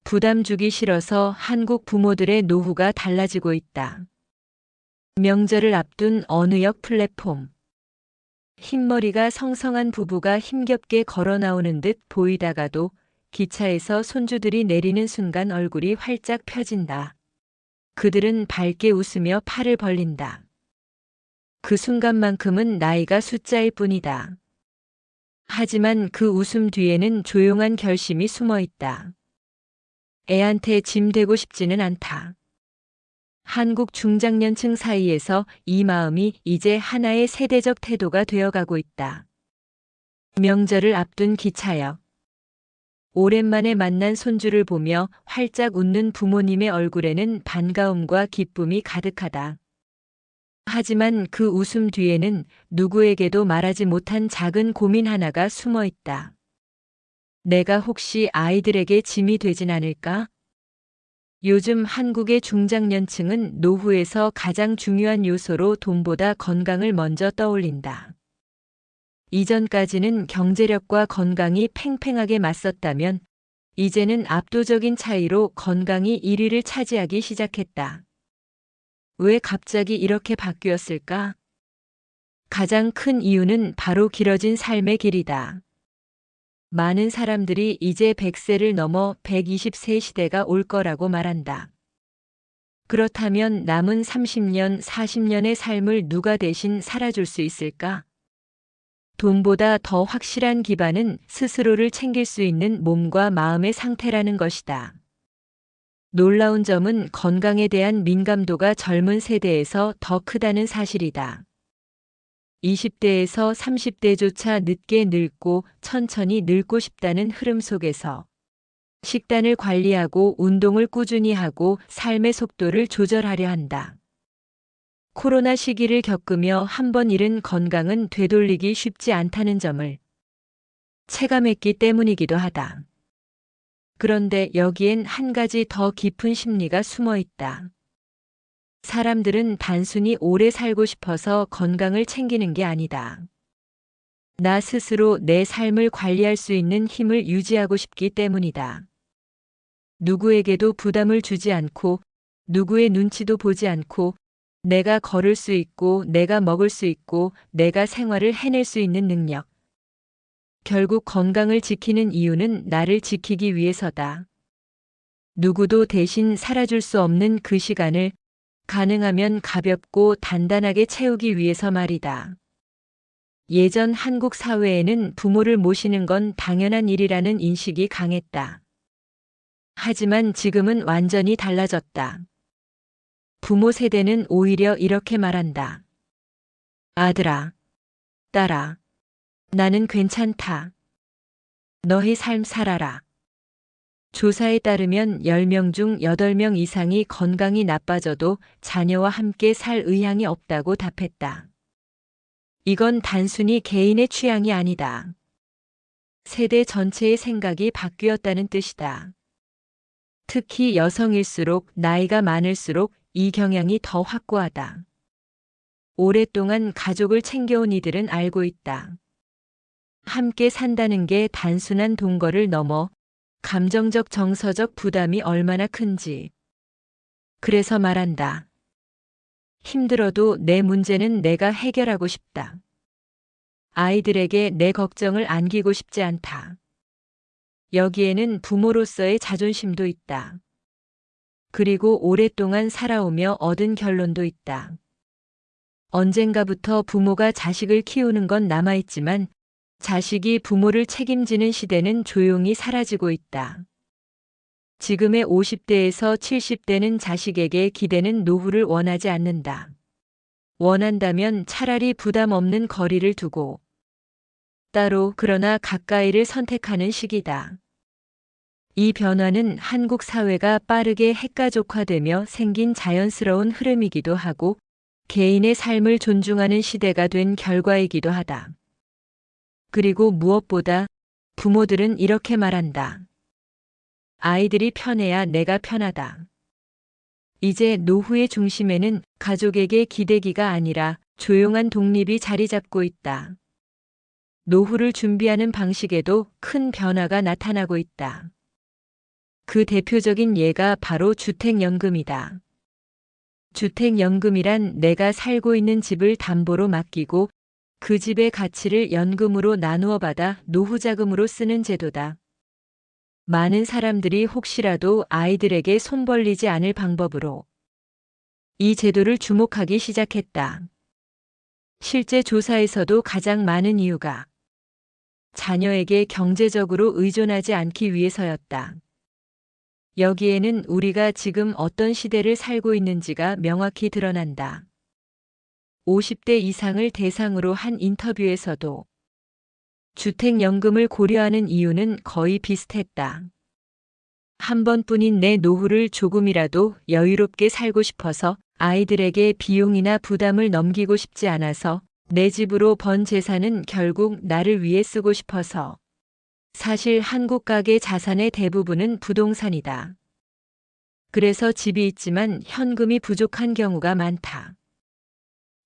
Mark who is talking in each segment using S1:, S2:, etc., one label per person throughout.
S1: 부담 주기 싫어서 한국 부모들의 노후가 달라지고 있다. 명절을 앞둔 어느 역 플랫폼. 흰머리가 성성한 부부가 힘겹게 걸어 나오는 듯 보이다가도 기차에서 손주들이 내리는 순간 얼굴이 활짝 펴진다. 그들은 밝게 웃으며 팔을 벌린다. 그 순간만큼은 나이가 숫자일 뿐이다. 하지만 그 웃음 뒤에는 조용한 결심이 숨어 있다. 애한테 짐 되고 싶지는 않다. 한국 중장년층 사이에서 이 마음이 이제 하나의 세대적 태도가 되어가고 있다. 명절을 앞둔 기차역. 오랜만에 만난 손주를 보며 활짝 웃는 부모님의 얼굴에는 반가움과 기쁨이 가득하다. 하지만 그 웃음 뒤에는 누구에게도 말하지 못한 작은 고민 하나가 숨어 있다. 내가 혹시 아이들에게 짐이 되진 않을까? 요즘 한국의 중장년층은 노후에서 가장 중요한 요소로 돈보다 건강을 먼저 떠올린다. 이전까지는 경제력과 건강이 팽팽하게 맞섰다면 이제는 압도적인 차이로 건강이 1위를 차지하기 시작했다. 왜 갑자기 이렇게 바뀌었을까? 가장 큰 이유는 바로 길어진 삶의 길이다. 많은 사람들이 이제 100세를 넘어 120세 시대가 올 거라고 말한다. 그렇다면 남은 30년, 40년의 삶을 누가 대신 살아줄 수 있을까? 돈보다 더 확실한 기반은 스스로를 챙길 수 있는 몸과 마음의 상태라는 것이다. 놀라운 점은 건강에 대한 민감도가 젊은 세대에서 더 크다는 사실이다. 20대에서 30대조차 늦게 늙고 천천히 늙고 싶다는 흐름 속에서 식단을 관리하고 운동을 꾸준히 하고 삶의 속도를 조절하려 한다. 코로나 시기를 겪으며 한 번 잃은 건강은 되돌리기 쉽지 않다는 점을 체감했기 때문이기도 하다. 그런데 여기엔 한 가지 더 깊은 심리가 숨어 있다. 사람들은 단순히 오래 살고 싶어서 건강을 챙기는 게 아니다. 나 스스로 내 삶을 관리할 수 있는 힘을 유지하고 싶기 때문이다. 누구에게도 부담을 주지 않고 누구의 눈치도 보지 않고 내가 걸을 수 있고 내가 먹을 수 있고 내가 생활을 해낼 수 있는 능력. 결국 건강을 지키는 이유는 나를 지키기 위해서다. 누구도 대신 살아줄 수 없는 그 시간을 가능하면 가볍고 단단하게 채우기 위해서 말이다. 예전 한국 사회에는 부모를 모시는 건 당연한 일이라는 인식이 강했다. 하지만 지금은 완전히 달라졌다. 부모 세대는 오히려 이렇게 말한다. 아들아, 딸아, 나는 괜찮다. 너의 삶 살아라. 조사에 따르면 10명 중 8명 이상이 건강이 나빠져도 자녀와 함께 살 의향이 없다고 답했다. 이건 단순히 개인의 취향이 아니다. 세대 전체의 생각이 바뀌었다는 뜻이다. 특히 여성일수록 나이가 많을수록 이 경향이 더 확고하다. 오랫동안 가족을 챙겨온 이들은 알고 있다. 함께 산다는 게 단순한 동거를 넘어 감정적 정서적 부담이 얼마나 큰지. 그래서 말한다. 힘들어도 내 문제는 내가 해결하고 싶다. 아이들에게 내 걱정을 안기고 싶지 않다. 여기에는 부모로서의 자존심도 있다. 그리고 오랫동안 살아오며 얻은 결론도 있다. 언젠가부터 부모가 자식을 키우는 건 남아있지만 자식이 부모를 책임지는 시대는 조용히 사라지고 있다. 지금의 50대에서 70대는 자식에게 기대는 노후를 원하지 않는다. 원한다면 차라리 부담 없는 거리를 두고 따로 그러나 가까이를 선택하는 시기다. 이 변화는 한국 사회가 빠르게 핵가족화되며 생긴 자연스러운 흐름이기도 하고 개인의 삶을 존중하는 시대가 된 결과이기도 하다. 그리고 무엇보다 부모들은 이렇게 말한다. 아이들이 편해야 내가 편하다. 이제 노후의 중심에는 가족에게 기대기가 아니라 조용한 독립이 자리 잡고 있다. 노후를 준비하는 방식에도 큰 변화가 나타나고 있다. 그 대표적인 예가 바로 주택연금이다. 주택연금이란 내가 살고 있는 집을 담보로 맡기고 그 집의 가치를 연금으로 나누어 받아 노후자금으로 쓰는 제도다. 많은 사람들이 혹시라도 아이들에게 손 벌리지 않을 방법으로 이 제도를 주목하기 시작했다. 실제 조사에서도 가장 많은 이유가 자녀에게 경제적으로 의존하지 않기 위해서였다. 여기에는 우리가 지금 어떤 시대를 살고 있는지가 명확히 드러난다. 50대 이상을 대상으로 한 인터뷰에서도 주택연금을 고려하는 이유는 거의 비슷했다. 한 번뿐인 내 노후를 조금이라도 여유롭게 살고 싶어서, 아이들에게 비용이나 부담을 넘기고 싶지 않아서, 내 집으로 번 재산은 결국 나를 위해 쓰고 싶어서. 사실 한국 가계 자산의 대부분은 부동산이다. 그래서 집이 있지만 현금이 부족한 경우가 많다.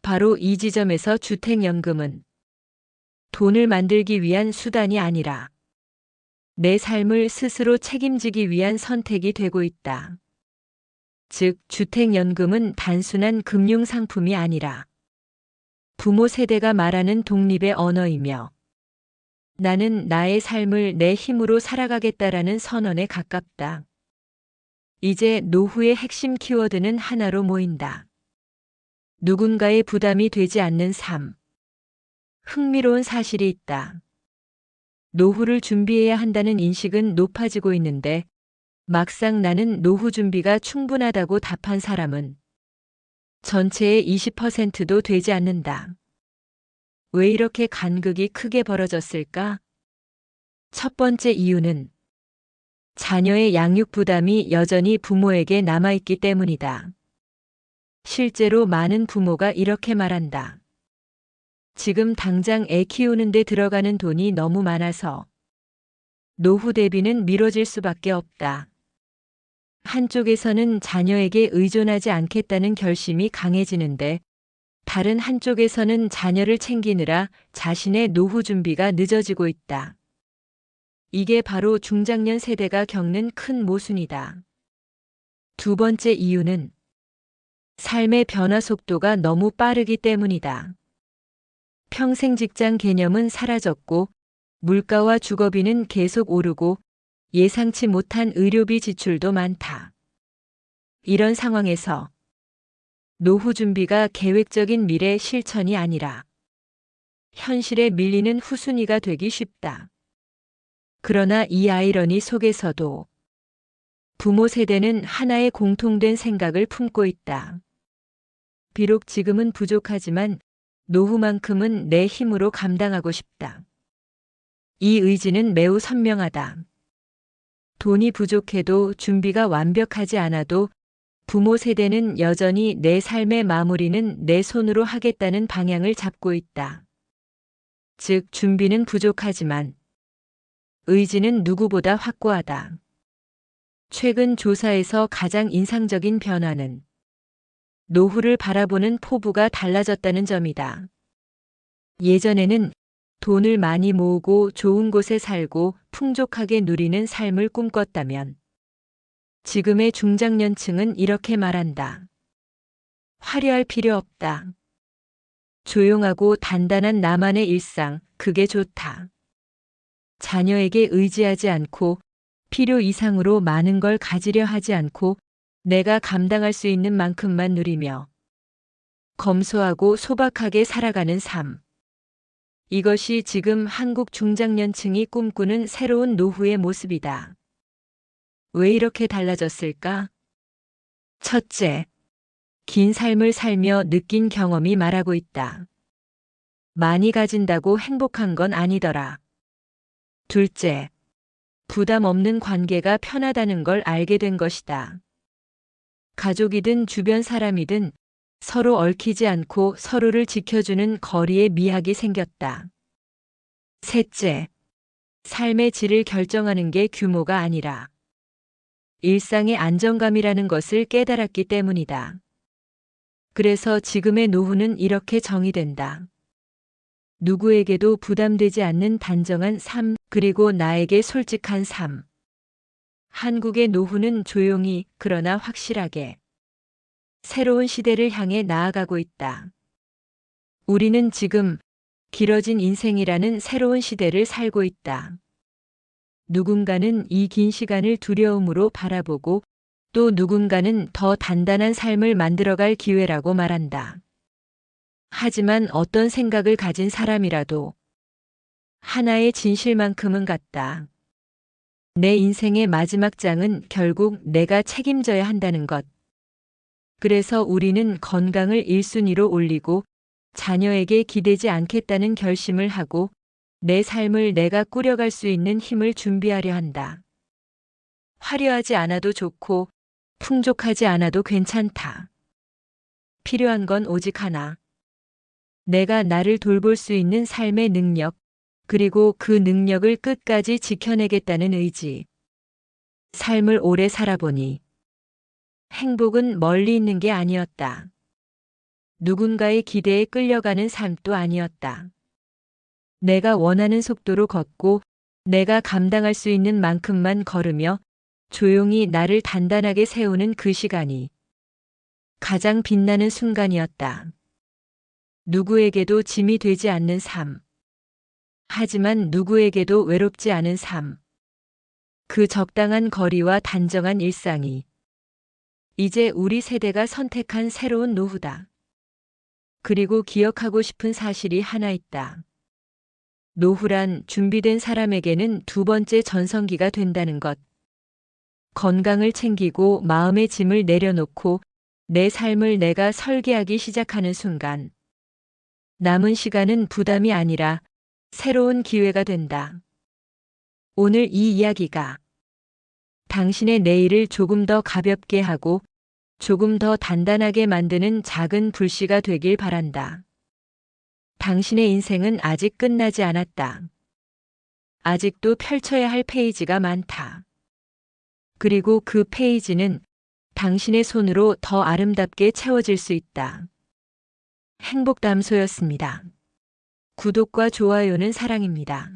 S1: 바로 이 지점에서 주택연금은 돈을 만들기 위한 수단이 아니라 내 삶을 스스로 책임지기 위한 선택이 되고 있다. 즉, 주택연금은 단순한 금융상품이 아니라 부모 세대가 말하는 독립의 언어이며, 나는 나의 삶을 내 힘으로 살아가겠다라는 선언에 가깝다. 이제 노후의 핵심 키워드는 하나로 모인다. 누군가의 부담이 되지 않는 삶. 흥미로운 사실이 있다. 노후를 준비해야 한다는 인식은 높아지고 있는데, 막상 나는 노후 준비가 충분하다고 답한 사람은 전체의 20%도 되지 않는다. 왜 이렇게 간극이 크게 벌어졌을까? 첫 번째 이유는 자녀의 양육 부담이 여전히 부모에게 남아있기 때문이다. 실제로 많은 부모가 이렇게 말한다. 지금 당장 애 키우는데 들어가는 돈이 너무 많아서 노후 대비는 미뤄질 수밖에 없다. 한쪽에서는 자녀에게 의존하지 않겠다는 결심이 강해지는데, 다른 한쪽에서는 자녀를 챙기느라 자신의 노후 준비가 늦어지고 있다. 이게 바로 중장년 세대가 겪는 큰 모순이다. 두 번째 이유는 삶의 변화 속도가 너무 빠르기 때문이다. 평생 직장 개념은 사라졌고, 물가와 주거비는 계속 오르고, 예상치 못한 의료비 지출도 많다. 이런 상황에서 노후 준비가 계획적인 미래 실천이 아니라 현실에 밀리는 후순위가 되기 쉽다. 그러나 이 아이러니 속에서도 부모 세대는 하나의 공통된 생각을 품고 있다. 비록 지금은 부족하지만 노후만큼은 내 힘으로 감당하고 싶다. 이 의지는 매우 선명하다. 돈이 부족해도, 준비가 완벽하지 않아도 부모 세대는 여전히 내 삶의 마무리는 내 손으로 하겠다는 방향을 잡고 있다. 즉, 준비는 부족하지만 의지는 누구보다 확고하다. 최근 조사에서 가장 인상적인 변화는 노후를 바라보는 포부가 달라졌다는 점이다. 예전에는 돈을 많이 모으고 좋은 곳에 살고 풍족하게 누리는 삶을 꿈꿨다면, 지금의 중장년층은 이렇게 말한다. 화려할 필요 없다. 조용하고 단단한 나만의 일상, 그게 좋다. 자녀에게 의지하지 않고, 필요 이상으로 많은 걸 가지려 하지 않고, 내가 감당할 수 있는 만큼만 누리며 검소하고 소박하게 살아가는 삶. 이것이 지금 한국 중장년층이 꿈꾸는 새로운 노후의 모습이다. 왜 이렇게 달라졌을까? 첫째, 긴 삶을 살며 느낀 경험이 말하고 있다. 많이 가진다고 행복한 건 아니더라. 둘째, 부담 없는 관계가 편하다는 걸 알게 된 것이다. 가족이든 주변 사람이든 서로 얽히지 않고 서로를 지켜주는 거리의 미학이 생겼다. 셋째, 삶의 질을 결정하는 게 규모가 아니라 일상의 안정감이라는 것을 깨달았기 때문이다. 그래서 지금의 노후는 이렇게 정의된다. 누구에게도 부담되지 않는 단정한 삶, 그리고 나에게 솔직한 삶. 한국의 노후는 조용히 그러나 확실하게 새로운 시대를 향해 나아가고 있다. 우리는 지금 길어진 인생이라는 새로운 시대를 살고 있다. 누군가는 이 긴 시간을 두려움으로 바라보고 또 누군가는 더 단단한 삶을 만들어갈 기회라고 말한다. 하지만 어떤 생각을 가진 사람이라도 하나의 진실만큼은 같다. 내 인생의 마지막 장은 결국 내가 책임져야 한다는 것. 그래서 우리는 건강을 1순위로 올리고 자녀에게 기대지 않겠다는 결심을 하고 내 삶을 내가 꾸려갈 수 있는 힘을 준비하려 한다. 화려하지 않아도 좋고 풍족하지 않아도 괜찮다. 필요한 건 오직 하나. 내가 나를 돌볼 수 있는 삶의 능력, 그리고 그 능력을 끝까지 지켜내겠다는 의지. 삶을 오래 살아보니 행복은 멀리 있는 게 아니었다. 누군가의 기대에 끌려가는 삶도 아니었다. 내가 원하는 속도로 걷고 내가 감당할 수 있는 만큼만 걸으며 조용히 나를 단단하게 세우는 그 시간이 가장 빛나는 순간이었다. 누구에게도 짐이 되지 않는 삶. 하지만 누구에게도 외롭지 않은 삶. 그 적당한 거리와 단정한 일상이 이제 우리 세대가 선택한 새로운 노후다. 그리고 기억하고 싶은 사실이 하나 있다. 노후란 준비된 사람에게는 두 번째 전성기가 된다는 것. 건강을 챙기고 마음의 짐을 내려놓고 내 삶을 내가 설계하기 시작하는 순간 남은 시간은 부담이 아니라 새로운 기회가 된다. 오늘 이 이야기가 당신의 내일을 조금 더 가볍게 하고 조금 더 단단하게 만드는 작은 불씨가 되길 바란다. 당신의 인생은 아직 끝나지 않았다. 아직도 펼쳐야 할 페이지가 많다. 그리고 그 페이지는 당신의 손으로 더 아름답게 채워질 수 있다. 행복담소였습니다. 구독과 좋아요는 사랑입니다.